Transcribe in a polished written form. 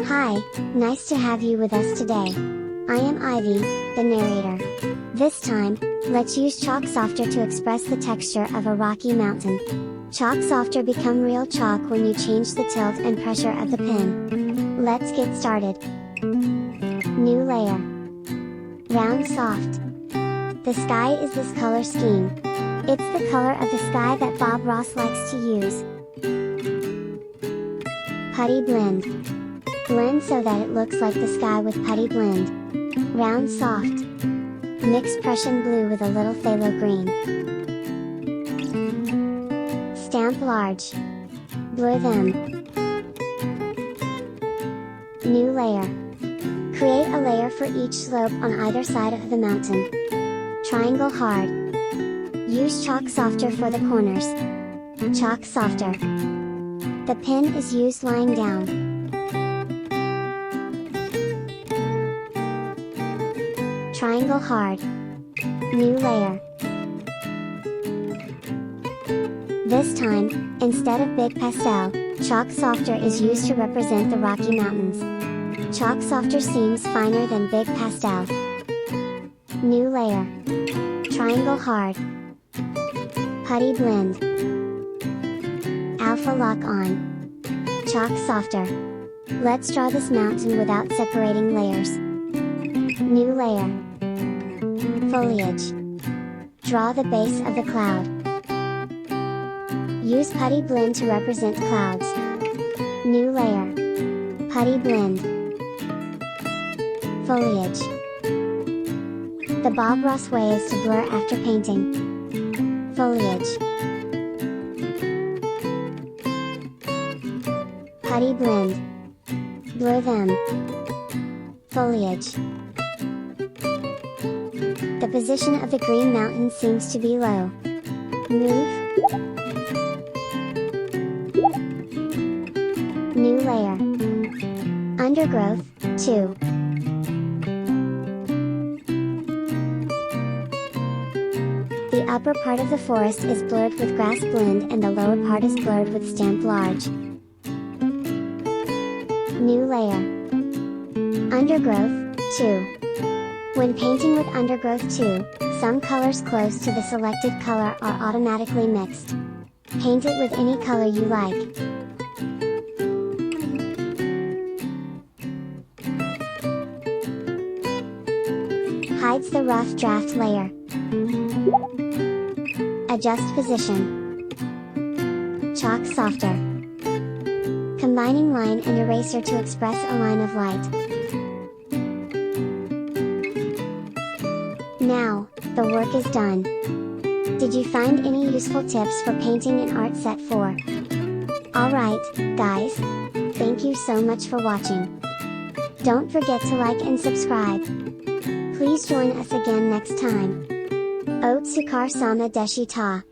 Hi, nice to have you with us today. I am Ivy, the narrator. This time, let's use Chalk Softer to express the texture of a rocky mountain. Chalk Softer become real chalk when you change the tilt and pressure of the pen. Let's get started. New layer. Round soft. The sky is this color scheme. It's the color of the sky that Bob Ross likes to use. Putty blend. Blend so that it looks like the sky with putty blend. Round soft. Mix Prussian blue with a little phthalo green. Stamp large. Blur them. New layer. Create a layer for each slope on either side of the mountain. Triangle hard. Use Chalk Softer for the corners. Chalk Softer. The pen is used lying down. Triangle hard. New layer. This time, instead of big pastel, Chalk Softer is used to represent the Rocky Mountains. Chalk Softer seems finer than big pastel. New layer. Triangle hard. Putty blend. Alpha lock on. Chalk Softer. Let's draw this mountain without separating layers. New layer. Foliage. Draw the base of the cloud. Use putty blend to represent clouds. New layer. Putty blend. Foliage. The Bob Ross way is to blur after painting. Foliage. Putty blend. Blur them. Foliage. The position of the green mountain seems to be low. Move. New layer. Undergrowth, 2. The upper part of the forest is blurred with grass blend and the lower part is blurred with stamp large. New layer. Undergrowth, 2. When painting with Undergrowth 2, some colors close to the selected color are automatically mixed. Paint it with any color you like. Hides the rough draft layer. Adjust position. Chalk Softer. Combining line and eraser to express a line of light. Now, the work is done. Did you find any useful tips for painting in Art Set 4? Alright, guys. Thank you so much for watching. Don't forget to like and subscribe. Please join us again next time. Otsukar sama deshita.